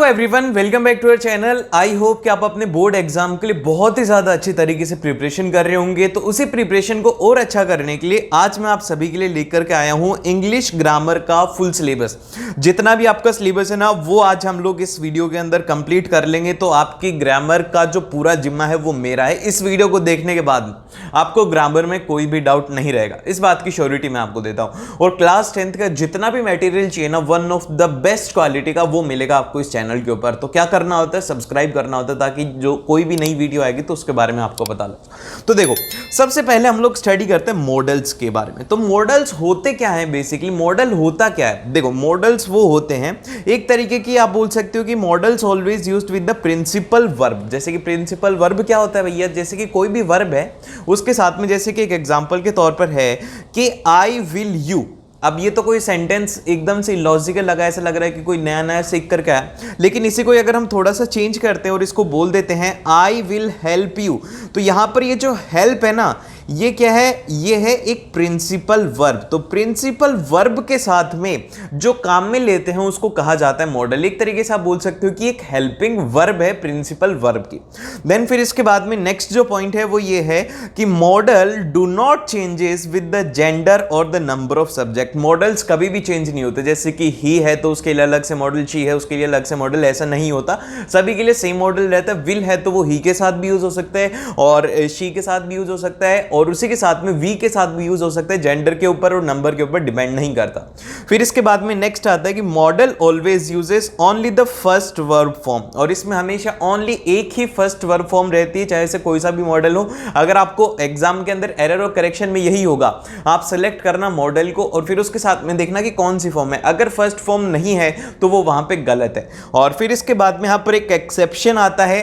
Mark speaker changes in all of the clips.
Speaker 1: Hello everyone, welcome back to our channel. I hope कि आप अपने बोर्ड एग्जाम के लिए बहुत ही ज़्यादा अच्छी तरीके से प्रिपरेशन कर रहे होंगे। तो उसी प्रिपरेशन को और अच्छा करने के लिए आज मैं आप सभी के लिए लेकर के आया हूं इंग्लिश ग्रामर का फुल सिलेबस। जितना भी आपका सिलेबस है ना, वो आज हम लोग इस वीडियो के अंदर कंप्लीट कर लेंगे। तो आपकी ग्रामर का जो पूरा जिम्मा है वो मेरा है। इस वीडियो को देखने के बाद आपको ग्रामर में कोई भी डाउट नहीं रहेगा, इस बात की श्योरिटी मैं आपको देता हूं। और क्लास 10th का जितना भी मटेरियल चाहिए ना, one of the best quality का, वो मिलेगा आपको इस चैनल के ऊपर। तो क्या करना होता है, सब्सक्राइब करना होता है, ताकि जो कोई भी नई वीडियो आएगी तो उसके बारे में आपको पता लगे। तो देखो, सबसे पहले हम लोग स्टडी करते हैं मॉडल्स के बारे में। तो मॉडल्स होते क्या है, बेसिकली मॉडल होता क्या है। देखो, मॉडल्स वो होते हैं एक तरीके की, आप बोल सकते हो कि modals always used with the principal verb. जैसे कि प्रिंसिपल वर्ब क्या होता है भैया, जैसे कि कोई भी वर्ब है उसके साथ में, जैसे कि एक एग्जांपल के तौर पर है कि आई विल यू। अब ये तो कोई सेंटेंस एकदम से लॉजिकल लगा, ऐसा लग रहा है कि कोई नया नया सीख कर क्या है, लेकिन इसी को अगर हम थोड़ा सा चेंज करते हैं और इसको बोल देते हैं आई विल हेल्प यू, तो यहां पर ये जो हेल्प है ना, ये क्या है, ये है एक प्रिंसिपल वर्ब। तो प्रिंसिपल वर्ब के साथ में जो काम में लेते हैं उसको कहा जाता है मॉडल। एक तरीके से आप बोल सकते हो कि एक हेल्पिंग वर्ब है प्रिंसिपल वर्ब की। देन फिर इसके बाद में नेक्स्ट जो पॉइंट है वो ये है कि modal do not changes with the gender और the number of subject. Modals कभी भी चेंज नहीं होते। जैसे कि ही है तो उसके लिए अलग से मॉडल, शी है उसके लिए अलग से मॉडल, ऐसा नहीं होता। सभी के लिए सेम मॉडल रहता है। विल है तो वो ही के साथ भी यूज हो सकता है और शी के साथ भी यूज हो सकता है और उसी के साथ में वी के साथ भी यूज हो सकता है। जेंडर के ऊपर और नंबर के ऊपर डिपेंड नहीं करता। फिर इसके बाद में नेक्स्ट आता है कि model always uses only the first verb form. और इसमें हमेशा ओनली एक ही फर्स्ट वर्ब फॉर्म रहती है, चाहे से कोई सा भी मॉडल हो। अगर आपको एग्जाम के अंदर एरर और करेक्शन में यही होगा, आप सेलेक्ट करना मॉडल को और फिर उसके साथ में देखना कि कौन सी फॉर्म है। अगर फर्स्ट फॉर्म नहीं है तो वो वहां पे गलत है। और फिर इसके बाद में यहां पर एक एक्सेप्शन आता है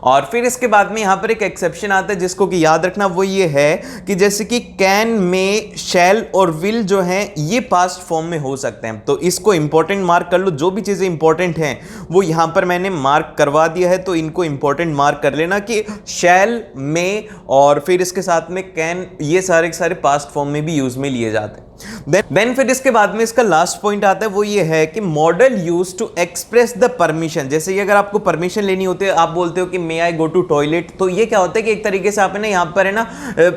Speaker 1: और फिर इसके बाद में यहां पर एक एक्सेप्शन आता है जिसको कि याद रखना, वो ये है कि जैसे कि कैन, मे, शैल और विल जो हैं ये पास्ट फॉर्म में हो सकते हैं। तो इसको इंपॉर्टेंट मार्क कर लो। जो भी चीजें इंपॉर्टेंट हैं वो यहां पर मैंने मार्क करवा दिया है, तो इनको इंपॉर्टेंट मार्क कर लेना कि शैल, मे और फिर इसके साथ में कैन, ये सारे के सारे पास्ट फॉर्म में भी यूज में लिए जाते हैं। देन फिर इसके बाद में इसका लास्ट पॉइंट आता है, वो ये है कि modal use to express the permission. जैसे कि अगर आपको परमिशन लेनी होती है, आप बोलते हो कि may I go to toilet, तो ये क्या होता है कि एक तरीके से आप है ना यहाँ पर है ना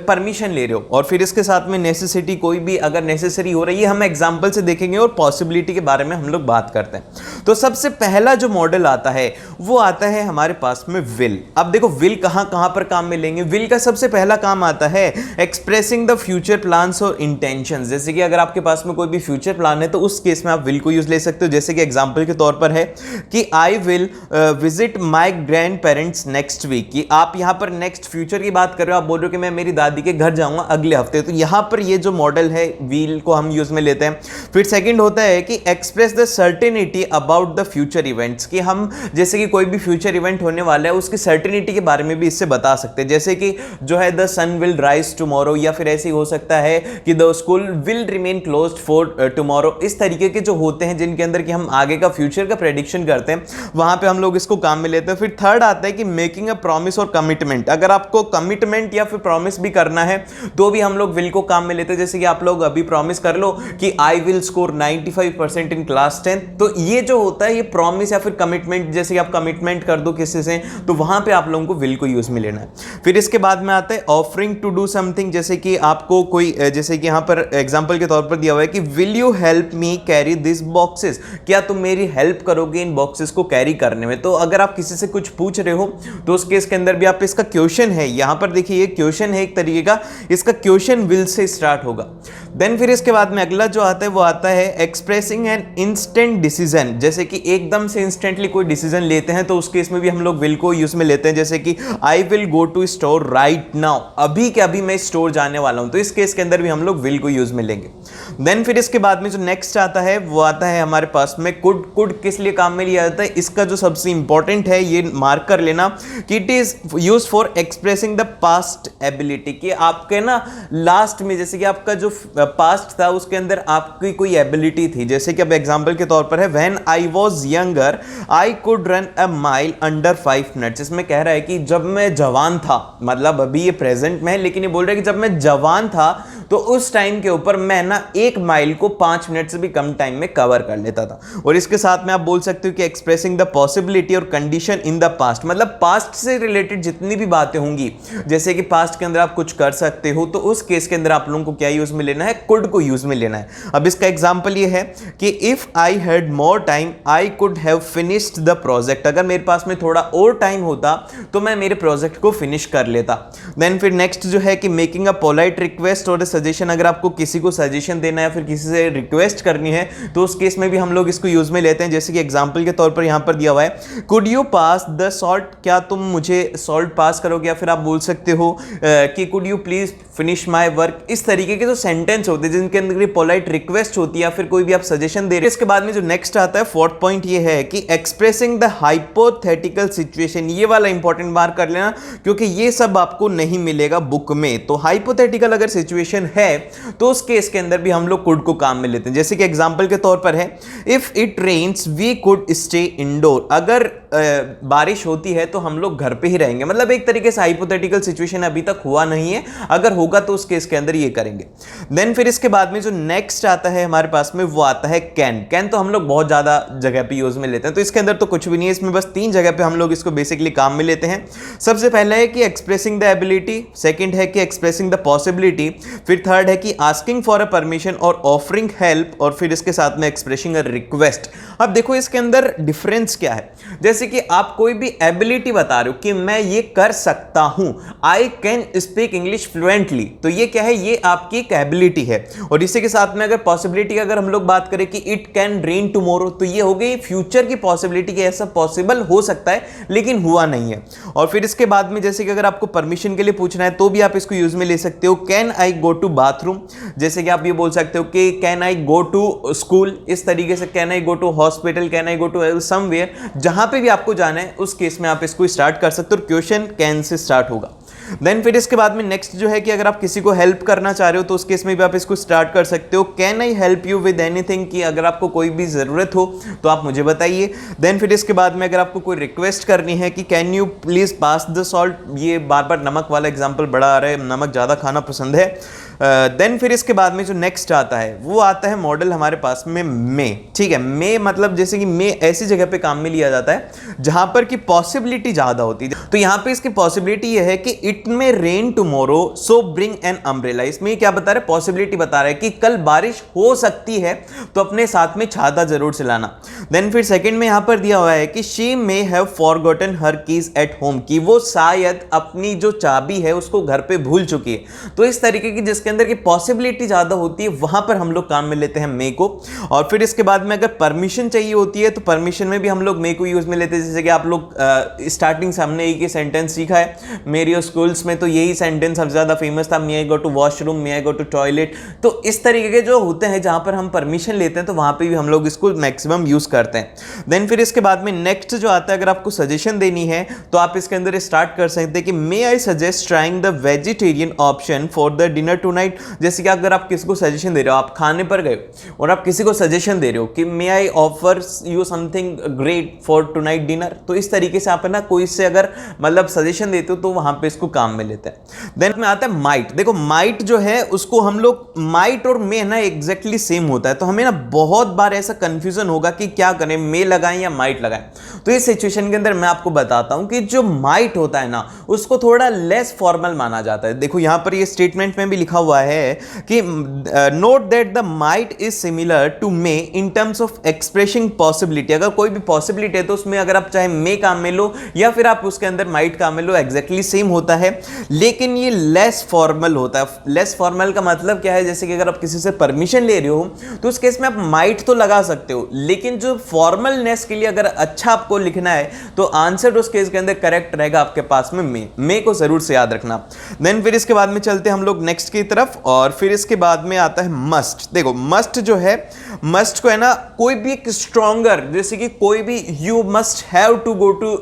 Speaker 1: परमिशन ले रहे हो। और फिर इसके साथ में नेसेसिटी, कोई भी अगर नेसेसरी हो रही है, हम एग्जांपल से देखेंगे और पॉसिबिलिटी के बारे में हम लोग बात करते हैं। तो सबसे पहला जो मॉडल आता है वो आता है हमारे पास में विल। अब देखो विल कहां कहां पर काम में लेंगे। विल का सबसे पहला काम आता है एक्सप्रेसिंग द फ्यूचर प्लान्स और इंटेंशंस। जैसे कि अगर आपके पास में कोई भी फ्यूचर प्लान है तो उस केस में आप विल को यूज ले सकते हो। जैसे कि एग्जांपल के तौर पर है कि I will visit my grandparents next week. कि आप यहां पर नेक्स्ट फ्यूचर की बात कर रहे हो, आप बोल रहे हो कि मैं मेरी दादी के घर जाऊंगा अगले हफ्ते। तो यहां पर ये जो मॉडल है विल को हम यूज में लेते हैं। फिर सेकंड होता है कि express the certainty about the future events. कि हम जैसे कि कोई भी फ्यूचर इवेंट होने वाला है उसकी सर्टेनिटी के बारे में भी इससे बता सकते हैं। जैसे कि जो है the sun will rise tomorrow, या फिर ऐसे ही हो सकता है कि the school will remain closed for tomorrow. इस तरीके के जो होते हैं जिनके अंदर कि हम आगे का फ्यूचर का प्रेडिक्शन करते हैं, वहां पे हम लोग इसको काम में लेते हैं। फिर थर्ड आता है कि मेकिंग अ प्रॉमिस और कमिटमेंट। अगर आपको कमिटमेंट या फिर प्रॉमिस भी करना है तो भी हम लोग विल को काम में लेते हैं। जैसे कि आप लोग अभी प्रॉमिस कर लो कि I will score 95% in class 10, तो ये जो होता है ये प्रॉमिस या फिर कमिटमेंट। जैसे कि आप कमिटमेंट कर दो किसी से, तो वहां पे आप लोगों को विल को यूज में लेना है। फिर इसके बाद में आता है ऑफरिंग टू डू समथिंग। जैसे कि आपको कोई, जैसे कि यहां पर एग्जांपल के तौर पर दिया हुआ है कि will you help me carry this boxes. क्या तुम मेरी हेल्प करोगे इन बॉक्सेस को कैरी करने में। तो अगर आप किसी से कुछ पूछ रहे हो तो उस केस के अंदर भी आप इसका क्वेश्चन है, यहां पर देखिए ये क्वेश्चन है एक तरीके का, इसका क्वेश्चन विल से स्टार्ट होगा। देन फिर इसके बाद में अगला जो आता है वो आता है एक्सप्रेसिंग एन इंस्टेंट डिसीजन। जैसे कि एकदम से इंस्टेंटली कोई डिसीजन लेते हैं तो उस केस में भी हम लोग विल को यूज में लेते हैं। जैसे कि I will go to store right now, अभी के अभी मैं स्टोर जाने वाला हूं, तो इस केस के अंदर भी हम लोग विल को यूज में लेंगे। देन फिर इसके बाद में जो नेक्स्ट आता है वो आता है हमारे पास में कुड। कुड किस लिए काम में लिया जाता है, इसका जो सबसे इंपॉर्टेंट है ये मार्क कर लेना कि it is used for expressing the past ability. कि आपके ना लास्ट में, जैसे कि आपका जो पास्ट था उसके अंदर आपकी कोई एबिलिटी थी। जैसे कि अब एग्जांपल के तौर पर है when I I was younger I could run a mile under 5 minutes. इसमें कह रहा है कि जब मैं जवान था, मतलब अभी ये प्रेजेंट में है, लेकिन ये बोल रहा है कि जब मैं जवान था तो उस टाइम के ऊपर मैं ना 1 माइल को 5 मिनट से भी कम टाइम में कवर कर लेता था। और इसके साथ में आप बोल सकते हो कि एक्सप्रेसिंग द पॉसिबिलिटी और कंडीशन इन द पास्ट, मतलब पास्ट से रिलेटेड जितनी भी बातें होंगी, जैसे कि पास्ट के अंदर आप कुछ कर सकते हो, तो उस केस के अंदर आप लोगों को क्या यूज में लेना है, कुड को यूज में लेना है। अब इसका एग्जांपल ये है कि if I had more time I could have finished the project. अगर मेरे पास में थोड़ा और टाइम होता तो मैं मेरे प्रोजेक्ट को फिनिश कर लेता। देन फिर नेक्स्ट जो है कि मेकिंग अ पोलाइट रिक्वेस्ट और सजेशन, अगर आपको किसी को सजेशन देना है या फिर किसी से रिक्वेस्ट करनी है तो उस केस में भी हम लोग इसको यूज में लेते हैं। जैसे कि एग्जांपल के तौर पर यहां पर दिया हुआ है could you pass the salt, क्या तुम मुझे सॉल्ट पास करोगे, या फिर आप बोल सकते हो कि could you please finish my work. इस तरीके के जो सेंटेंस होते हैं जिनके अंदर पोलाइट रिक्वेस्ट होती है या फिर कोई भी आप सजेशन दे रहे हैं। इसके बाद में जो नेक्स्ट आता है फोर्थ पॉइंट ये है कि एक्सप्रेसिंग द हाइपोथेटिकल सिचुएशन। ये वाला इंपॉर्टेंट मार्क कर लेना क्योंकि ये सब आपको नहीं मिलेगा बुक में। तो हाइपोथेटिकल अगर सिचुएशन है तो उस केस के अंदर भी हम लोग कुड को काम में लेते हैं। जैसे कि एग्जांपल के तौर पर है if it rains we could stay indoor. अगर बारिश होती है तो हम लोग घर पे ही रहेंगे, मतलब एक तरीके से हाइपोथेटिकल सिचुएशन अभी तक हुआ नहीं है, अगर होगा तो उस केस के अंदर ये करेंगे। देन फिर इसके बाद में जो नेक्स्ट आता है हमारे पास में वो आता है कैन। कैन तो हम लोग बहुत ज्यादा जगह पे यूज में लेते हैं, तो इसके अंदर तो कुछ भी नहीं है, इसमें बस 3 जगह पे हम लोग इसको बेसिकली काम में लेते हैं। सबसे पहला है कि एक्सप्रेसिंग द एबिलिटी, सेकंड है कि एक्सप्रेसिंग द पॉसिबिलिटी, फिर थर्ड है कि आस्किंग फॉर अ परमिशन और ऑफरिंग हेल्प, और फिर इसके साथ में एक्सप्रेसिंग अ रिक्वेस्ट। अब देखो इसके अंदर डिफरेंस क्या है। जैसे कि आप कोई भी एबिलिटी बता रहे हो कि मैं ये कर सकता हूं, I can speak English fluently, तो ये क्या है, ये आपकी एक एबिलिटी है। और इसी के साथ में अगर पॉसिबिलिटी अगर हम लोग बात करें कि इट कैन रेन टुमारो, तो ये हो गई फ्यूचर की पॉसिबिलिटी कि ऐसा पॉसिबल हो सकता है लेकिन हुआ नहीं है। और फिर इसके बाद में जैसे कि अगर आपको परमिशन के लिए पूछना है तो भी आप इसको यूज में ले सकते हो। Can I go to bathroom, जैसे कि आप ये बोल सकते हो कि can I go to school, इस तरीके से can I go to hospital, can I go to somewhere, जहां पे भी आपको जाना है उस केस में आप इसको स्टार्ट कर सकते हो। क्वेश्चन कैन से स्टार्ट होगा। देन फिर इसके बाद में नेक्स्ट जो है कि अगर आप किसी को हेल्प करना चाह रहे हो तो उस केस में भी आप इसको स्टार्ट कर सकते हो। Can I help you with anything, कि अगर आपको कोई भी जरूरत हो तो आप मुझे बताइए। देन फिर इसके बाद में अगर आपको कोई रिक्वेस्ट करनी है कि can you please pass the salt, ये बार बार नमक वाला एग्जांपल बड़ा आ रहा है, नमक ज्यादा खाना पसंद है। देन फिर इसके बाद में जो नेक्स्ट आता है वो आता है मॉडल हमारे पास में मे। ठीक है, मे मतलब जैसे कि मे ऐसी जगह पे काम में लिया जाता है जहां पर की पॉसिबिलिटी ज्यादा होती है। तो यहां पे इसकी पॉसिबिलिटी ये है कि it may rain tomorrow so bring an umbrella. इसमें क्या बता रहे हैं, पॉसिबिलिटी बता रहा है कि कल बारिश हो सकती है तो अपने साथ में छाता जरूर से लाना। देन फिर सेकंड में यहां पर दिया हुआ है कि she may have forgotten her keys at home, कि वो शायद अपनी जो चाबी है उसको घर पे भूल चुकी है। तो इस तरीके की जिसके अंदर की पॉसिबिलिटी ज्यादा होती है वहां पर हम लोग काम में लेते हैं मे को। और फिर इसके बाद में अगर परमिशन चाहिए होती है तो परमिशन में भी हम लोग मे को यूज में लेते हैं। जैसे कि आप लोग स्टार्टिंग से हमने एक ही सेंटेंस सीखा है मेरी स्कूल्स में, तो यही सेंटेंस सबसे ज्यादा फेमस था, may I go to washroom, may I go to toilet. तो इस तरीके के जो होते हैं जहां पर हम परमिशन लेते हैं तो वहां पे भी हम लोग इसको मैक्सिमम यूज करते हैं। देन फिर इसके बाद में नेक्स्ट जो आता है, अगर आपको सजेशन देनी है तो आप इसके अंदर स्टार्ट कर सकते हैं कि may I suggest trying the vegetarian option for the dinner tonight. जैसे कि अगर आप किसी को सजेशन दे रहे हो, आप खाने पर गए और आप किसी को सजेशन दे रहे हो कि may I offer you something great for tonight dinner, तो इस तरीके से आप ना कोई से अगर मतलब सजेशन देते हो तो वहां पे इसको काम में लेते हैं। देन में आता है माइट। देखो माइट जो है उसको हम लोग, माइट और मे ना एग्जैक्टली सेम होता है, तो हमें ना बहुत बार ऐसा कंफ्यूजन होगा कि क्या करें, मे लगाएं या माइट लगाएं। तो इस सिचुएशन के अंदर मैं आपको बताता हूं कि जो माइट होता है ना उसको थोड़ा लेस फॉर्मल माना जाता है। देखो यहां पर ये स्टेटमेंट में भी लिखा हुआ है कि note that the might is similar to may in terms of expressing possibility. अगर कोई भी पॉसिबिलिटी है तो उसमें अगर आप चाहे मे काम में लो या फिर आप उसके अंदर माइट काम में लो, एग्जैक्टली सेम होता है, लेकिन ये लेस फॉर्मल होता है। लेस फॉर्मल का मतलब क्या है, जैसे कि अगर आप किसी से परमिशन ले रहे हो तो उस केस में आप माइट तो लगा सकते हो, लेकिन जो फॉर्मलनेस के लिए अगर अच्छा आपको लिखना है तो आंसर उस केस के अंदर करेक्ट रहेगा आपके पास में मे को जरूर से याद रखना। देन फिर इसके बाद में चलते हम लोग नेक्स्ट की तरफ। और फिर इसके बाद में आता है मस्ट। देखो मस्ट जो है, मस्ट को है ना कोई भी एक स्ट्रॉन्गर, जैसे कि कोई भी you must have to go to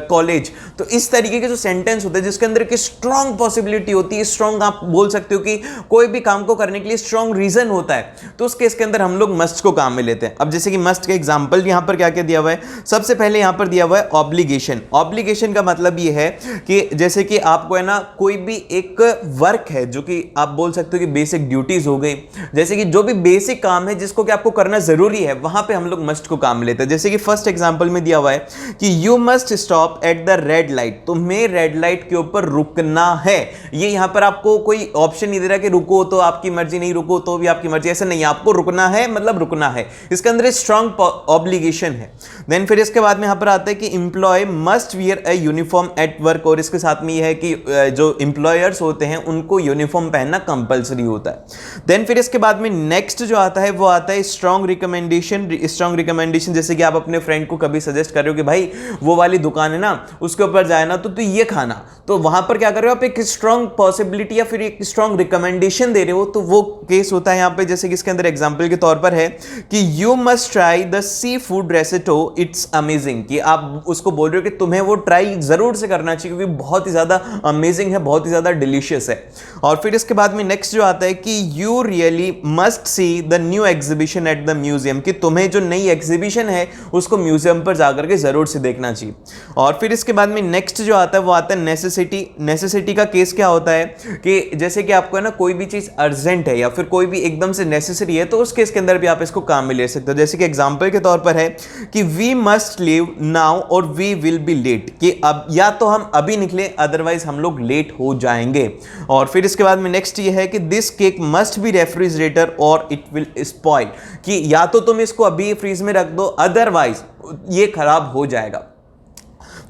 Speaker 1: college, तो इस तरीके के जो सेंटेंस होते हैं जिसके अंदर एक स्ट्रॉन्ग पॉसिबिलिटी होती है, स्ट्रॉन्ग आप बोल सकते हो कि कोई भी काम को करने के लिए स्ट्रॉन्ग रीजन होता है, तो उस केस के अंदर हम लोग मस्ट को काम में लेते हैं। अब जैसे कि मस्ट का एग्जांपल यहां पर क्या क्या दिया हुआ है, सबसे पहले यहां पर दिया हुआ है ऑब्लिगेशन। ऑब्लिगेशन का मतलब ये है कि जैसे कि आपको है ना कोई भी एक वर्क है जो कि आप बोल सकते हो कि बेसिक ड्यूटीज हो गई, जैसे कि जो भी बेसिक काम है जिसको कि आपको करना जरूरी है, वहां पे हम लोग मस्ट को काम में लेते हैं। जैसे कि फर्स्ट एग्जांपल में दिया हुआ है कि you must stop at the red light, तुम्हें रेड लाइट के ऊपर रुकना है। ये यहां पर आपको कोई ऑप्शन नहीं दे रहा कि रुको तो आपकी मर्जी, नहीं रुको तो भी आपकी मर्जी, ऐसा नहीं, आपको रुकना है मतलब रुकना है, इसके अंदर स्ट्रॉन्ग ऑब्लिगेशन है। देन फिर इसके बाद में यहां पर आता है कि employ must wear a uniform at work, और इसके साथ में यह है कि जो एम्प्लॉयर्स होते हैं उनको यूनिफॉर्म पहनना कंपलसरी होता है। देन फिर इसके बाद में नेक्स्ट जो आता है वो आता है स्ट्रॉन्ग रिकमेंडेशन। स्ट्रॉन्ग रिकमेंडेशन जैसे कि आप अपने फ्रेंड को कभी सजेस्ट कर रहे हो कि भाई वो वाली दुकान है ना उसके ऊपर जाए ना तो तू ये खाना, तो वहां पर क्या कर रहे हो आप, एक स्ट्रॉन्ग पॉसिबिलिटी या फिर एक स्ट्रॉन्ग रिकमेंडेशन दे रहे हो, तो वो केस होता है यहां पे। जैसे कि इसके अंदर एग्जांपल के तौर पर है कि you must try the seafood risotto, it's amazing, कि आप उसको बोल रहे हो कि तुम्हें वो ट्राई जरूर से करना चाहिए क्योंकि बहुत ही ज्यादा अमेजिंग है, बहुत ही ज्यादा डिलीशियस है। और फिर इसके बाद में नेक्स्ट जो आता है कि you really must see the new exhibition at the museum, कि तुम्हें जो नई एग्जीबिशन है उसको म्यूजियम पर जाकर के जरूर से देखना चाहिए। और फिर इसके बाद में नेक्स्ट जो आता है वो आता है नेसेसिटी। नेसेसिटी का केस क्या होता है कि जैसे कि आपको है ना कोई भी चीज अर्जेंट है या फिर कोई भी एकदम से नेसेसरी है, तो उस केस के अंदर भी आप इसको काम में ले सकते हो। जैसे कि एग्जांपल के तौर पर है कि वी मस्ट लीव नाउ और वी विल बी लेट, कि अब या तो हम अभी निकले अदरवाइज हम लोग लेट हो जाएंगे। और फिर इसके बाद में नेक्स्ट ये है कि this cake must be refrigerator और इट विल स्पॉइल, कि या तो तुम इसको अभी फ्रीज में रख दो अदरवाइज ये खराब हो जाएगा।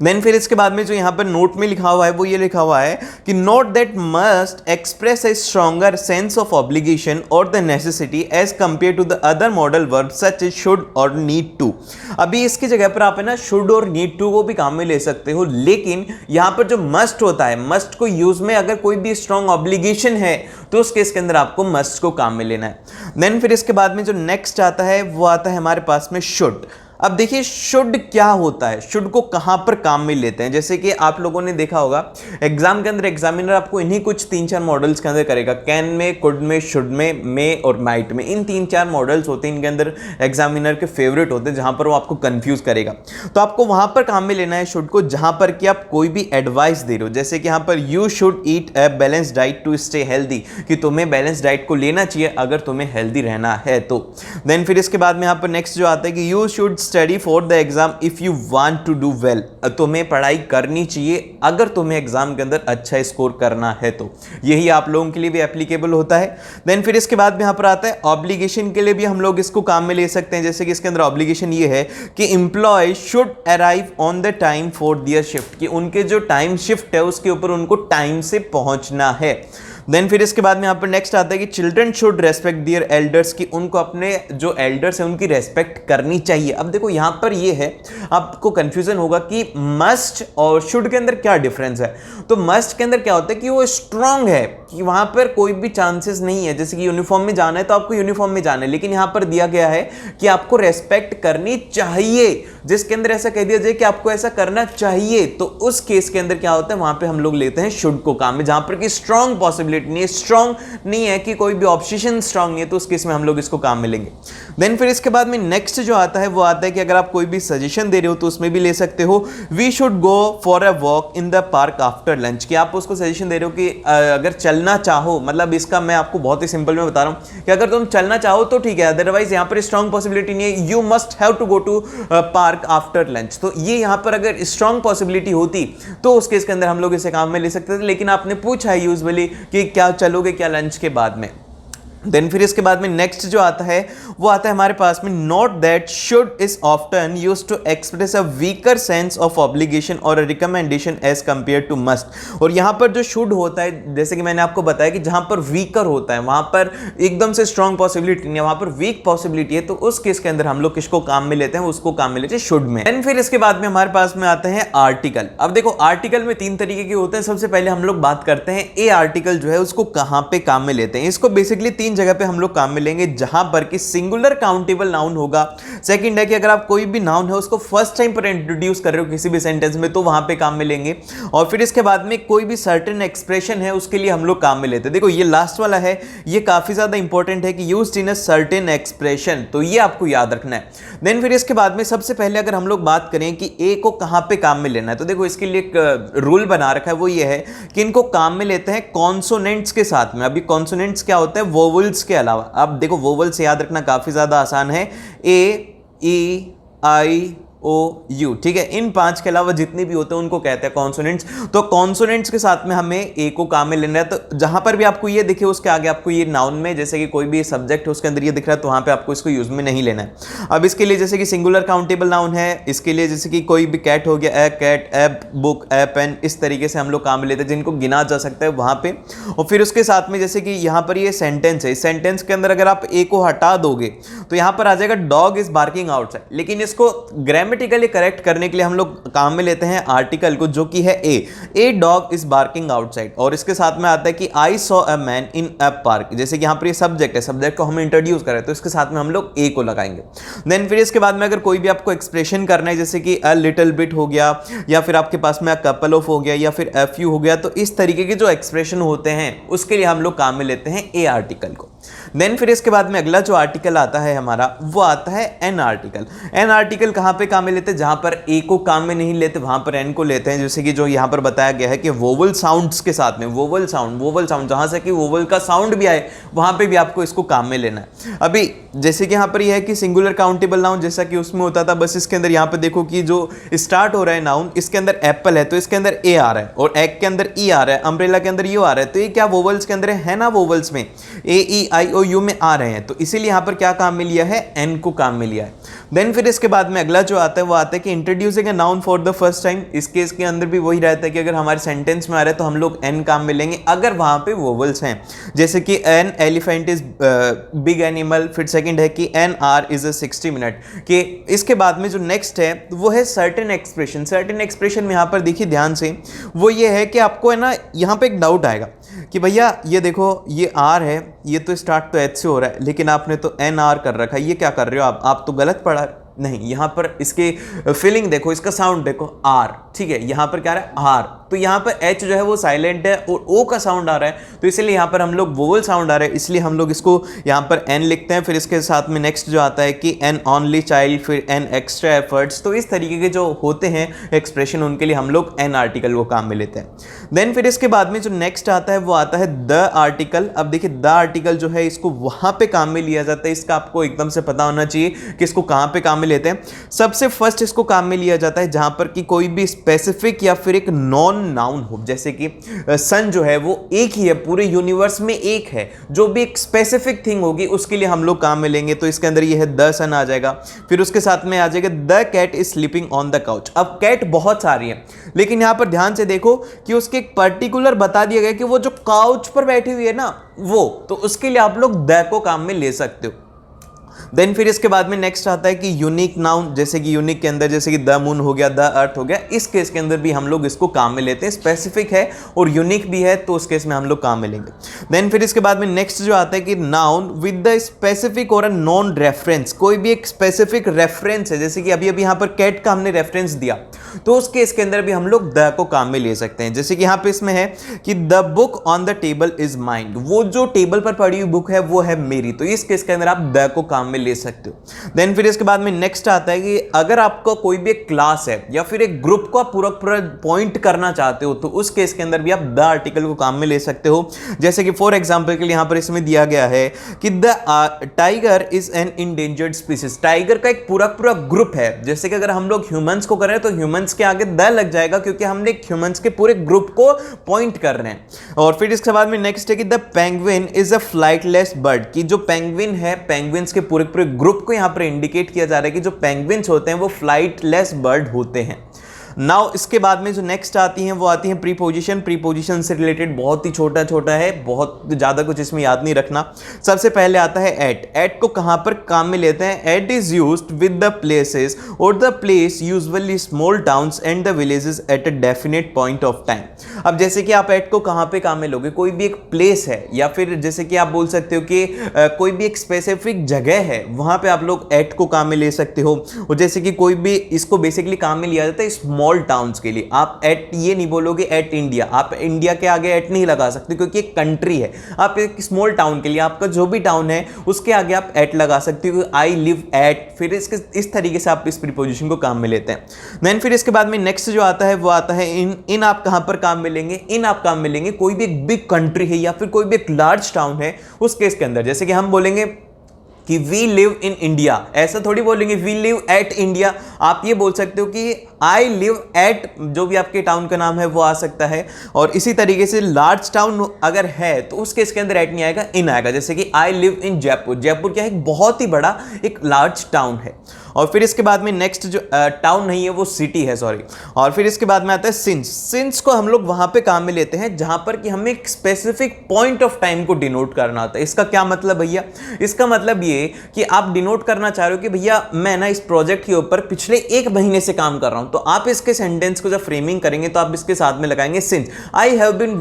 Speaker 1: देन फिर इसके बाद में जो यहां पर नोट में लिखा हुआ है वो ये लिखा हुआ है कि note that must express a stronger sense of obligation और the necessity as compared to the other modal verb such as should और नीड टू। अभी इसकी जगह पर आप है ना शुड और नीड टू को भी काम में ले सकते हो, लेकिन यहां पर जो मस्ट होता है, मस्ट को यूज में अगर कोई भी स्ट्रॉन्ग ऑब्लिगेशन है तो उस केस के अंदर आपको मस्ट को काम में लेना है। देन फिर इसके बाद में जो नेक्स्ट आता है वो आता है हमारे पास में शुड। अब देखिए शुड क्या होता है, शुड को कहां पर काम में लेते हैं। जैसे कि आप लोगों ने देखा होगा एग्जाम के अंदर एग्जामिनर आपको इन्हीं कुछ 3-4 मॉडल्स के अंदर करेगा, कैन में, कुड में, शुड में, मे और माइट में, इन 3-4 मॉडल्स होते हैं, इनके अंदर एग्जामिनर के फेवरेट होते हैं जहां पर वो आपको कंफ्यूज करेगा। तो आपको वहां पर काम में लेना है शुड को जहां पर कि आप कोई भी एडवाइस दे रहे हो, जैसे कि यहां पर you should eat a balance diet to stay healthy, कि तुम्हें बैलेंस डाइट को लेना चाहिए अगर तुम्हें हेल्दी रहना है तो। देन फिर इसके बाद में यहां पर नेक्स्ट जो आता है कि you should study for the exam if you want to do well, तुम्हें पढ़ाई करनी चाहिए अगर तुम्हें एग्जाम के अंदर अच्छा स्कोर करना है तो। यही आप लोगों के लिए भी एप्लीकेबल होता है। देन फिर इसके बाद में यहां पर आता है ऑब्लिगेशन के लिए भी हम लोग इसको काम में ले सकते हैं। जैसे कि इसके अंदर ऑब्लिगेशन ये है कि employ should arrive on the time for their shift, कि उनके जो टाइम शिफ्ट है उसके ऊपर उनको टाइम से पहुंचना है। देन फिर इसके बाद में यहाँ पर नेक्स्ट आता है कि children should respect their elders, की उनको अपने जो एल्डर्स हैं उनकी रेस्पेक्ट करनी चाहिए। अब देखो यहाँ पर ये है, आपको कंफ्यूजन होगा कि मस्ट और शुड के अंदर क्या डिफरेंस है। तो मस्ट के अंदर क्या होता है कि वो स्ट्रांग है, कि वहां पर कोई भी चांसेस नहीं है, जैसे कि यूनिफॉर्म में जाना है तो आपको यूनिफॉर्म में जाना है, लेकिन यहां पर दिया गया है कि आपको रेस्पेक्ट करनी चाहिए, जिसके अंदर ऐसा कह दिया जाए कि आपको ऐसा करना चाहिए, तो उस केस के अंदर क्या होता है, वहां पे हम लोग लेते हैं शुड को काम में, जहां पर कि स्ट्रांग पॉसिबिलिटी नहीं है, स्ट्रांग नहीं है कि कोई भी ऑप्शन स्ट्रांग नहीं है, तो उस केस में हम लोग इसको काम में लेंगे। देन फिर इसके बाद में नेक्स्ट जो आता है वो आता है कि अगर आप कोई भी सजेशन दे रहे हो तो उसमें भी ले सकते हो, we should go for a walk in the park after lunch, कि आप उसको सजेशन दे रहे हो कि अगर चलना चाहो, मतलब इसका मैं आपको बहुत ही सिंपल में बता रहा हूं कि अगर तुम चलना चाहो तो ठीक है, अदरवाइज यहां पर स्ट्रांग पॉसिबिलिटी नहीं है, you must have to go to park after lunch. तो ये यहां पर अगर स्ट्रांग पॉसिबिलिटी होती तो उस केस के अंदर हम लोग इसे काम में ले सकते थे, लेकिन आपने पूछा है यूजुअली कि क्या चलोगे क्या लंच के बाद में, देन फिर इसके बाद में नेक्स्ट जो आता है वो आता है हमारे पास में note that should is often used to express a weaker sense of obligation और a recommendation as compared to must. और यहां पर जो शुड होता है, जैसे कि मैंने आपको बताया कि जहां पर वीकर होता है वहां पर एकदम से स्ट्रॉन्ग पॉसिबिलिटी नहीं है, वहां पर वीक पॉसिबिलिटी है, तो उस केस के अंदर हम लोग किसको काम में लेते हैं, उसको काम में लेते हैं शुड में। देन फिर इसके बाद में हमारे पास में आते हैं आर्टिकल। अब देखो आर्टिकल में 3 तरीके के होते हैं। सबसे पहले हम लोग बात करते हैं ए आर्टिकल जो है उसको कहां पे काम में लेते हैं। इसको बेसिकली 3 जगह पे हम लोग काम में लेंगे, जहां पर कि सिंगुलर काउंटेबल नाउन होगा। सेकंड है कि अगर आप कोई भी नाउन है उसको फर्स्ट टाइम पर इंट्रोड्यूस कर रहे हो किसी भी सेंटेंस में, तो वहां पे काम में लेंगे। और फिर इसके बाद में कोई भी सर्टेन एक्सप्रेशन है उसके लिए हम लोग काम में लेते हैं। देखो ये लास्ट वाला है, ये काफी ज्यादा इंपॉर्टेंट है कि used in a certain expression, तो ये आपको याद रखना है। देन फिर इसके बाद में सबसे पहले अगर हम लोग बात करें कि ए को कहां पे काम में लेना है, तो देखो इसके लिए एक रूल बना रखा है, वो ये है कि इनको काम में लेते हैं कॉन्सोनेंट्स के साथ में। अभी कॉन्सोनेंट्स क्या होते हैं, वोवल्स के अलावा। अब देखो वोवल से याद रखना काफी ज्यादा आसान है, ए ई आई ओ यू, ठीक है। इन 5 के अलावा जितने भी होते हैं उनको कहते हैं कॉन्सोनेंट्स। तो कॉन्सोनेंट्स के साथ में हमें ए को काम में लेना है। तो जहां पर भी आपको ये दिखे उसके आगे आपको ये नाउन में, जैसे कि कोई भी सब्जेक्ट है उसके अंदर ये दिख रहा है, तो वहां पे आपको इसको यूज में नहीं लेना है। अब इसके लिए जैसे कि सिंगुलर काउंटेबल नाउन है, इसके लिए जैसे कि कोई भी कैट हो गया, a cat, a book, a pen, इस तरीके से हम लोग काम में लेते हैं जिनको गिना जा सकता है वहां पे। और फिर उसके साथ में जैसे कि यहां पर ये सेंटेंस है, इस सेंटेंस के अंदर अगर आप ए को हटा दोगे तो यहां पर आ जाएगा डॉग इज बार्किंग आउटसाइड, लेकिन इसको ग्रामेटिकली करेक्ट करने के लिए हम लोग काम में लेते हैं आर्टिकल को, जो कि है a dog is barking outside. और इसके साथ में आता है कि I saw a man in a park, जैसे कि यहां पर ये सब्जेक्ट है, सब्जेक्ट को हम इंट्रोड्यूस करें तो इसके साथ में हम लोग ए को लगाएंगे। देन फिर इसके बाद में अगर कोई भी आपको एक्सप्रेशन करना है, जैसे कि अ लिटिल बिट हो गया, या फिर आपके पास में अ कपल ऑफ हो गया, या फिर अ फ्यू हो गया, तो इस तरीके के जो एक्सप्रेशन होते हैं उसके लिए हम लोग काम में लेते हैं ए आर्टिकल को। देन फिर इसके बाद में अगला जो आर्टिकल आता है हमारा, वो आता है एन आर्टिकल। एन आर्टिकल कहां पे काम में लेते हैं, जहां पर ए को काम में नहीं लेते वहां पर एन को लेते हैं। जैसे कि जो यहां पर बताया गया है कि वोवल साउंड्स के साथ में, वोवल साउंड जहां से कि वोवल का साउंड भी आए वहां पे भी आपको इसको काम में लेना है। अभी जैसे कि यहां पर यह है कि सिंगुलर काउंटेबल नाउन जैसा कि उसमें होता था, बस इसके अंदर यहां पर देखो कि जो स्टार्ट हो रहा है नाउन, इसके अंदर एप्पल है तो इसके अंदर ए आ रहा है, और एग के अंदर ई आ रहा है, अम्ब्रेला के अंदर यू आ रहा है, तो ये क्या वोवल्स के अंदर है ना, वोवल्स में ए ई आई ओ यू में आ रहे हैं, तो इसीलिए यहां पर क्या काम में लिया है, एन को काम में लिया है। देन फिर इसके बाद में अगला जो आता है वो आता है कि introducing a noun for the first time. इस केस के अंदर भी वही रहता है कि अगर हमारे सेंटेंस में आ रहा है तो हम लोग एन काम में लेंगे अगर वहां पे वोवल्स हैं, जैसे कि an elephant is big animal. फिर सेकंड है कि an hour is a 60 minute के। इसके बाद में जो नेक्स्ट है वो है सर्टेन एक्सप्रेशन। सर्टेन एक्सप्रेशन में यहां पर देखिए ध्यान से, वो ये है कि आपको है ना यहां पे एक डाउट आएगा कि भैया ये देखो ये आर है, ये तो स्टार्ट तो एच से हो रहा है, लेकिन आपने तो एन आर कर रखा है, ये क्या कर रहे हो आप तो गलत पढ़ा। नहीं, यहां पर इसके फीलिंग देखो, इसका साउंड देखो आर, ठीक है, यहां पर क्या रहा है आर, तो यहां पर एच जो है वो साइलेंट है और ओ का साउंड आ रहा है, तो इसलिए यहां पर हम लोग वोवल साउंड आ रहा है, इसलिए हम लोग इसको यहां पर एन लिखते हैं। फिर इसके साथ में नेक्स्ट जो आता है कि एन ओनली चाइल्ड, फिर एन एक्स्ट्रा एफर्ट्स, तो इस तरीके के जो होते हैं एक्सप्रेशन उनके लिए हम लोग एन आर्टिकल को काम में लेते हैं। देन फिर इसके बाद में जो नेक्स्ट आता है वो आता है द आर्टिकल। अब देखिए द आर्टिकल जो है इसको वहां पे काम में लिया जाता है, इसका आपको एकदम से पता होना चाहिए कि इसको कहां पे काम में लेते हैं। सबसे फर्स्ट इसको काम में लिया जाता है जहां पर कि कोई भी स्पेसिफिक या फिर एक नॉन नाउन हो, जैसे कि सन जो है वो एक ही है, पूरे यूनिवर्स में एक है, जो भी एक स्पेसिफिक थिंग होगी उसके लिए हम लोग काम में लेंगे, तो इसके अंदर ये है द सन आ जाएगा। फिर उसके साथ में आ जाएगा the cat is sleeping on the couch. अब कैट बहुत सारी है, लेकिन यहां पर ध्यान से देखो कि उसके एक पर्टिकुलर बता दिया गया कि वो जो काउच पर बैठी हुई है ना वो, तो उसके लिए आप लोग द को काम में ले सकते हो। देन फिर इसके बाद में नेक्स्ट आता है कि यूनिक नाउन, जैसे कि यूनिक के अंदर जैसे कि द मून हो गया, द अर्थ हो गया, इस केस के अंदर भी हम लोग इसको काम में लेते हैं। स्पेसिफिक है और यूनिक भी है तो उस केस में हम लोग काम में लेंगे। देन फिर इसके बाद में नेक्स्ट जो आता है कि नाउन विद द स्पेसिफिक और अ नॉन रेफरेंस, कोई भी एक स्पेसिफिक रेफरेंस है, जैसे कि अभी अभी यहां पर कैट का हमने रेफरेंस दिया, तो उस केस के अंदर भी हम लोग द को काम में ले सकते हैं। जैसे कि यहां पे इसमें है कि the book on the table is mind, वो जो टेबल पर पड़ी हुई बुक है वो है मेरी, तो इस केस के अंदर आप द को काम में ले सकते हो। देन फिर इसके बाद में नेक्स्ट आता है कि अगर आपका कोई भी एक क्लास है या फिर एक ग्रुप को आप पूरा पॉइंट करना चाहते हो तो उस केस के अंदर भी आप द आर्टिकल को काम में ले सकते हो। जैसे कि फॉर एग्जांपल के लिए यहां पर इसमें दिया गया है कि the tiger is an endangered species, tiger का एक पूरा ग्रुप है। जैसे कि अगर हम लोग ह्यूमंस को करें तो ह्यूमन ह्यूमंस के आगे द लग जाएगा क्योंकि हमने ह्यूमंस के पूरे ग्रुप को पॉइंट कर रहे हैं। और फिर इसके बाद में नेक्स्ट है कि the penguin is a flightless bird, कि जो पेंगुइन है, पेंगुइन्स के पूरे पूरे ग्रुप को यहां पर इंडिकेट किया जा रहा है कि जो पेंगुइन्स होते हैं वो फ्लाइटलेस बर्ड होते हैं। नाउ इसके बाद में जो नेक्स्ट आती हैं वो आती हैं प्रीपोजिशन। प्रीपोजिशन से रिलेटेड बहुत ही छोटा छोटा है, बहुत ज़्यादा कुछ इसमें याद नहीं रखना। सबसे पहले आता है एट। एट को कहाँ पर काम में लेते हैं? At is used with the places और the place usually small towns and the villages at a definite point of time. अब जैसे कि आप एट को कहाँ पे काम में लोगे? कोई भी एक प्लेस है या फिर जैसे कि आप बोल सकते हो कि कोई भी एक स्पेसिफिक जगह है, वहाँ पे आप लोग एट को काम में ले सकते हो। और जैसे कि कोई भी, इसको बेसिकली काम में लिया जाता है स्मॉल टाउन्स के लिए। आप एट ये नहीं बोलोगे एट इंडिया, आप इंडिया के आगे एट नहीं लगा सकते क्योंकि एक कंट्री है। आप एक स्मॉल टाउन के लिए, आपका जो भी टाउन है उसके आगे आप एट लगा सकते हो, आई लिव एट। फिर इसके इस तरीके से आप इस प्रीपोजिशन को काम में लेते हैं। देन फिर इसके बाद में नेक्स्ट जो आता है वो आता है इन। इन आप कहां पर काम में लेंगे? इन आप काम में लेंगे कोई भी एक बिग कंट्री है या फिर कोई भी एक लार्ज टाउन है उस केस के अंदर। जैसे कि हम बोलेंगे कि वी लिव इन इंडिया, ऐसा थोड़ी बोलेंगे वी लिव एट इंडिया। आप ये बोल सकते हो कि आई लिव एट, जो भी आपके टाउन का नाम है वो आ सकता है। और इसी तरीके से लार्ज टाउन अगर है तो उसके इसके अंदर एट नहीं आएगा, इन आएगा। जैसे कि I live in Jaipur. Jaipur क्या है? एक बहुत ही बड़ा एक लार्ज टाउन है। और फिर इसके बाद में नेक्स्ट जो टाउन नहीं है वो सिटी है, सॉरी। और फिर इसके बाद में आता है सिंस। सिंस को हम लोग वहां पे काम में लेते हैं जहां पर कि हमें एक स्पेसिफिक पॉइंट ऑफ टाइम को डिनोट करना होता है। इसका क्या मतलब भैया? इसका मतलब ये कि आप डिनोट करना चाह रहे हो कि भैया मैं ना इस प्रोजेक्ट के ऊपर पिछले 1 महीने से काम कर रहा हूं, तो आप इसके सेंटेंस को जब फ्रेमिंग करेंगे तो आप इसके साथ में लगाएंगे since. I have been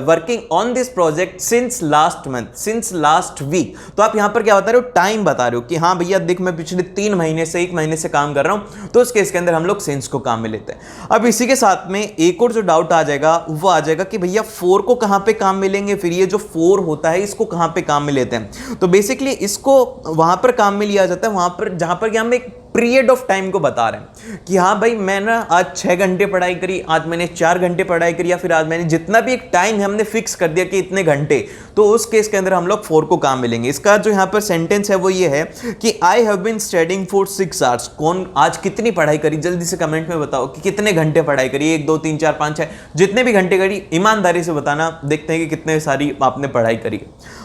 Speaker 1: working on this project since last month, since last week. तो आप यहां पर क्या बता रहे हो? टाइम बता रहे हो कि हाँ भैया देख मैं पिछले 3 महीने से 1 महीने से काम कर रहा हूं, तो उस केस के अंदर हम लोग सिंस को काम में लेते हैं। अब इसी के साथ में एक और जो डाउट आ जाएगा वो आ जाएगा कि भैया फोर को कहां पे काम में लेंगे? फिर ये जो फोर होता है इसको कहां पे काम में लेते हैं? तो बेसिकली इसको वहां पर काम में लिया जाता है वहां पर जहां पर कि हम एक पीरियड ऑफ टाइम को बता रहे हैं कि हाँ भाई मैं ना आज 6 घंटे पढ़ाई करी, आज मैंने 4 घंटे पढ़ाई करी, या फिर आज मैंने जितना भी एक टाइम है हमने फिक्स कर दिया कि इतने घंटे, तो उस केस के अंदर हम लोग 4 को काम मिलेंगे। इसका जो यहाँ पर सेंटेंस है वो ये है कि I have been studying for 6 hours. कौन आज कितनी पढ़ाई करी? जल्दी से कमेंट में बताओ कि कितने घंटे पढ़ाई करी। 1 2 3 4 5 6 जितने भी घंटे करी, ईमानदारी से बताना, देखते हैं कि कितने सारी आपने पढ़ाई करी।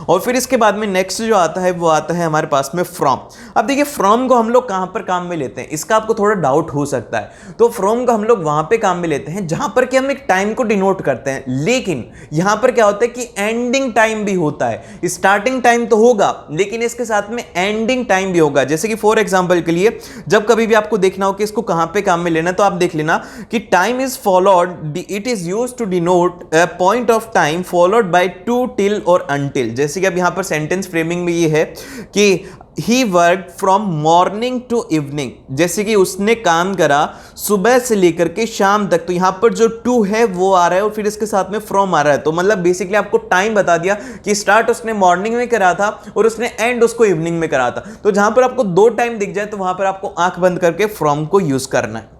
Speaker 1: और फिर इसके बाद में नेक्स्ट जो आता है वो आता है हमारे पास में फ्रॉम। अब देखिए फ्रॉम को हम लोग कहां पर काम में लेते हैं, इसका आपको थोड़ा डाउट हो सकता है। तो फ्रॉम को हम लोग वहां पे काम में लेते हैं जहां पर कि हम एक टाइम को डिनोट करते हैं, लेकिन यहां पर क्या होता है कि एंडिंग टाइम भी होता है। स्टार्टिंग टाइम तो होगा लेकिन इसके साथ में एंडिंग टाइम भी होगा। जैसे कि फॉर एग्जांपल के लिए जब कभी भी आपको देखना हो कि इसको कहां पे काम में लेना, तो आप देख लेना कि time is followed, it is used to denote a point of time followed by to, till और अनटिल। जैसे कि अब यहां पर सेंटेंस फ्रेमिंग में ये है कि he work from morning to evening, जैसे कि उसने काम करा सुबह से लेकर के शाम तक। तो यहां पर जो टू है वो आ रहा है और फिर इसके साथ में फ्रॉम आ रहा है। तो मतलब बेसिकली आपको टाइम बता दिया कि स्टार्ट उसने मॉर्निंग में करा था और उसने एंड उसको इवनिंग में करा था। तो जहां पर आपको 2 टाइम दिख जाए तो वहां पर आपको आंख बंद करके फ्रॉम को यूज करना है।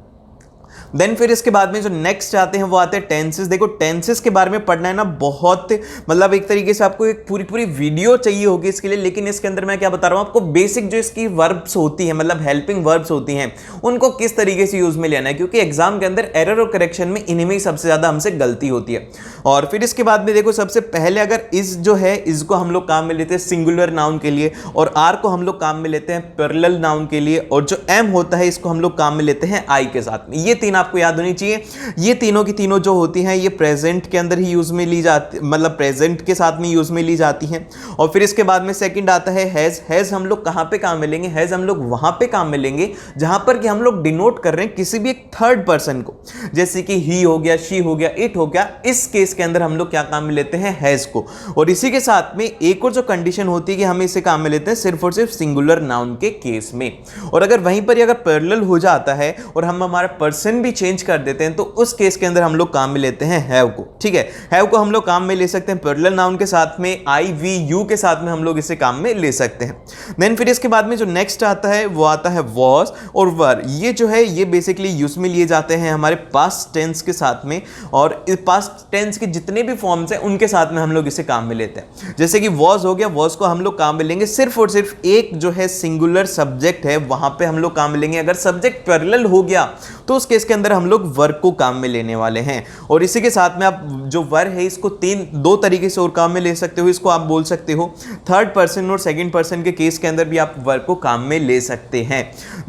Speaker 1: देन फिर इसके बाद में जो नेक्स्ट आते हैं वो आते हैं टेंसेस। देखो टेंसेस के बारे में पढ़ना है ना, बहुत मतलब एक तरीके से आपको एक पूरी पूरी वीडियो चाहिए होगी इसके लिए, लेकिन इसके अंदर मैं क्या बता रहा हूं आपको, बेसिक जो इसकी वर्ब्स होती है, मतलब हेल्पिंग वर्ब्स होती हैं, उनको किस तरीके से यूज में लेना है, क्योंकि एग्जाम के अंदर एरर और करेक्शन में इन्हीं में सबसे ज्यादा हमसे गलती होती है। और फिर इसके बाद में देखो सबसे पहले अगर इस जो है इसको हम लोग काम में लेते हैं सिंगुलर नाउन के लिए, और आर को हम लोग काम में लेते हैं प्लुरल नाउन के लिए, और जो एम होता है इसको हम लोग काम में लेते हैं आई के साथ में। ये 3 आपको याद होनी चाहिए। ये तीनों की तीनों जो होती हैं ये प्रेजेंट के अंदर ही यूज में ली जाती, मतलब प्रेजेंट के साथ में यूज में ली जाती हैं। और फिर इसके बाद में सेकंड आता है हैज। हैज हम लोग कहां पे काम में लेंगे? हैज हम लोग वहां पे काम में लेंगे जहां पर कि हम लोग डिनोट कर रहे हैं किसी भी एक थर्ड पर्सन को, जैसे कि ही हो गया, शी हो गया, इट हो गया। इस केस के अंदर हम लोग क्या काम में लेते हैं? हैज को। और इसी के साथ में एक और जो कंडीशन होती है कि हम इसे काम में लेते हैं सिर्फ और सिर्फ सिंगुलर नाउन के केस में। और अगर वहीं पर अगर प्लुरल हो जाता है और हम हमारा पर्सन भी चेंज कर देते हैं तो उस केस के अंदर हम लोग काम में लेते हैं हैव को। ठीक है, हैव को हम लोग काम में ले सकते हैं प्लुरल नाउन के साथ में, आई वी यू के साथ में हम लोग इसे काम में ले सकते हैं। देन फिर इसके बाद में जो नेक्स्ट आता है वो आता है वॉज और वर। ये जो है ये बेसिकली यूज में लिए जाते हैं हमारे पास्ट टेंस के साथ में, और इस पास्ट टेंस के जितने भी फॉर्म्स हैं उनके साथ में हम लोग इसे काम में लेते हैं। जैसे कि वॉज हो गया, वॉज को हम लोग काम में लेंगे सिर्फ और सिर्फ एक जो है सिंगुलर सब्जेक्ट है वहां पे हम लोग काम में लेंगे। अगर सब्जेक्ट प्लुरल हो गया तो उस केस के अंदर हम लोग वर को काम में लेने वाले हैं। और इसी के साथ में आप जो वर है इसको दो तरीके से और काम में ले सकते हो। इसको आप बोल सकते हो थर्ड पर्सन और सेकंड पर्सन के केस के अंदर भी आप वर को काम में ले सकते हैं।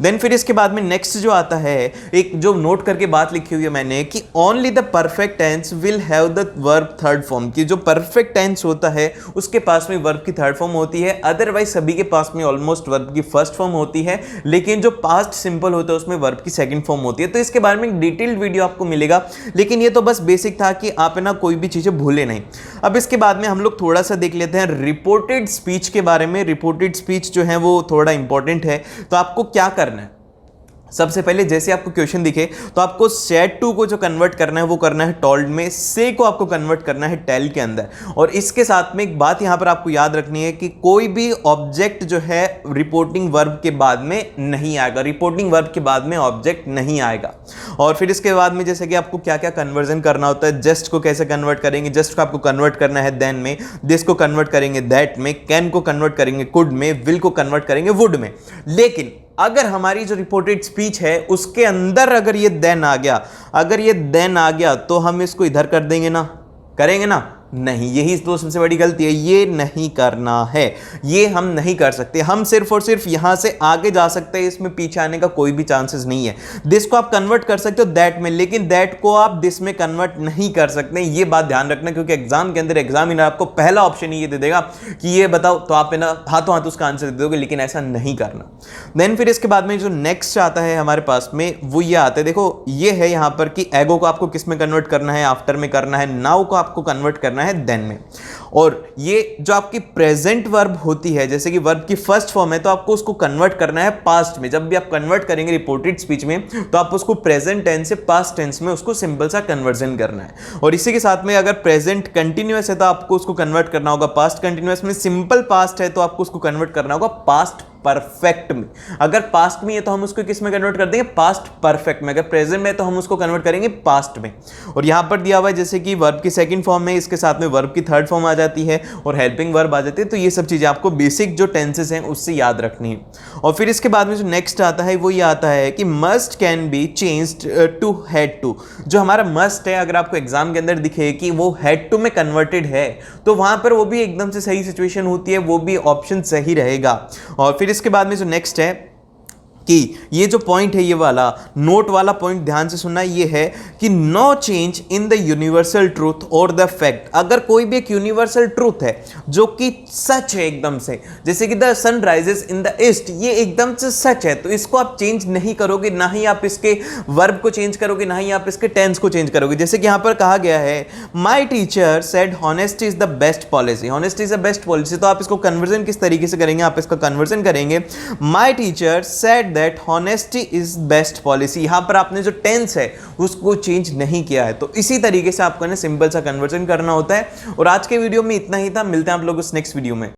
Speaker 1: देन फिर इसके बाद में नेक्स्ट जो आता है, एक जो नोट करके बात लिखी हुई है मैंने कि only the perfect tense will have the verb third form, की जो परफेक्ट टेंस होता है उसके पास में वर्ब की थर्ड फॉर्म होती है, अदरवाइज सभी के पास में ऑलमोस्ट वर्ब की फर्स्ट फॉर्म होती है, लेकिन जो पास्ट सिंपल होता है उसमें वर्ब की सेकंड फॉर्म होती है। तो इसके बारे में एक डिटेल्ड वीडियो आपको मिलेगा, लेकिन ये तो बस बेसिक था कि आप ना कोई भी चीजें भूले नहीं। अब इसके बाद में हम लोग थोड़ा सा देख लेते हैं रिपोर्टेड स्पीच के बारे में। रिपोर्टेड स्पीच जो है वो थोड़ा इंपॉर्टेंट है। तो आपको क्या करना है, सबसे पहले जैसे आपको क्वेश्चन दिखे तो आपको सेड टू को जो कन्वर्ट करना है वो करना है टोल्ड में, से को आपको कन्वर्ट करना है टेल के अंदर। और इसके साथ में एक बात यहां पर आपको याद रखनी है कि कोई भी ऑब्जेक्ट जो है रिपोर्टिंग वर्ब के बाद में नहीं आएगा, रिपोर्टिंग वर्ब के बाद में ऑब्जेक्ट नहीं आएगा। और फिर इसके बाद में जैसे कि आपको क्या क्या कन्वर्जन करना होता है, जस्ट को कैसे कन्वर्ट करेंगे, जस्ट को आपको कन्वर्ट करना है देन में, दिस को कन्वर्ट करेंगे दैट में, कैन को कन्वर्ट करेंगे कुड में, विल को कन्वर्ट करेंगे वुड में। लेकिन अगर हमारी जो रिपोर्टेड स्पीच है उसके अंदर अगर ये देन आ गया, अगर ये देन आ गया तो हम इसको इधर कर देंगे ना, करेंगे ना? नहीं, यही तो सबसे बड़ी गलती है, ये नहीं करना है, ये हम नहीं कर सकते। हम सिर्फ और सिर्फ यहां से आगे जा सकते हैं, इसमें पीछे आने का कोई भी चांसेस नहीं है। दिस को आप कन्वर्ट कर सकते हो दैट में, लेकिन दैट को आप दिस में कन्वर्ट नहीं कर सकते, ये बात ध्यान रखना, क्योंकि एग्जाम के अंदर एग्जामिनर आपको पहला ऑप्शन ये दे देगा कि ये बताओ, तो आप ना हाथों हाथ उसका आंसर दे दोगे, लेकिन ऐसा नहीं करना। देन फिर इसके बाद में जो नेक्स्ट आता है हमारे पास में वो ये आता है, देखो ये है यहां पर कि एगो को आपको किस में कन्वर्ट करना है, आफ्टर में करना है, नाउ को आपको कन्वर्ट करना है देन में। और ये जो आपकी प्रेजेंट वर्ब होती है, जैसे कि वर्ब की फर्स्ट फॉर्म है तो आपको उसको कन्वर्ट करना है पास्ट में। जब भी आप कन्वर्ट करेंगे रिपोर्टेड स्पीच में तो आप उसको प्रेजेंट टेंस से पास्ट टेंस में उसको सिंपल सा कन्वर्जन करना है। और इसी के साथ में अगर प्रेजेंट कंटिन्यूअस है तो आपको उसको कन्वर्ट करना होगा पास्ट कंटिन्यूअस में, सिंपल पास्ट है तो आपको उसको कन्वर्ट करना होगा पास्ट परफेक्ट में। अगर पास्ट में है तो हम उसको किस में कन्वर्ट कर देंगे, पास्ट परफेक्ट में। अगर प्रेजेंट में तो हम उसको कन्वर्ट करेंगे पास्ट में। और यहां पर दिया हुआ है जैसे कि वर्ब की सेकंड फॉर्म में, इसके साथ में वर्ब की थर्ड फॉर्म आ जाती है और हेल्पिंग वर्ब आ जाती है। तो ये सब चीजें आपको बेसिक जो टेंसेस हैं उससे याद रखनी है। और फिर इसके बाद में जो नेक्स्ट आता है वो ये आता है कि must can be changed to had to. जो हमारा मस्ट है, अगर आपको एग्जाम के अंदर दिखे कि वो हैड टू में कन्वर्टेड है तो वहां पर वो भी एकदम से सही सिचुएशन होती है, वो भी ऑप्शन सही रहेगा। और फिर इसके बाद में जो नेक्स्ट है कि ये जो पॉइंट है, ये वाला नोट वाला पॉइंट ध्यान से सुनना, ये है कि no change in the universal truth और द फैक्ट। अगर कोई भी एक यूनिवर्सल ट्रूथ है जो कि सच है एकदम से, जैसे कि the sun rises in the east, ये एकदम से सच है, तो इसको आप चेंज नहीं करोगे, ना ही आप इसके वर्ब को चेंज करोगे, ना ही आप इसके टेंस को चेंज करोगे। जैसे कि यहां पर कहा गया है my teacher said honesty is the best policy, honesty is the best policy, तो आप इसको कन्वर्जन किस तरीके से करेंगे, आप इसका कन्वर्जन करेंगे my teacher said that honesty is best policy. यहां पर आपने जो टेंस है उसको चेंज नहीं किया है, तो इसी तरीके से आपको ना सिंपल सा कन्वर्जन करना होता है। और आज के वीडियो में इतना ही था, मिलते हैं आप लोग उस नेक्स्ट वीडियो में।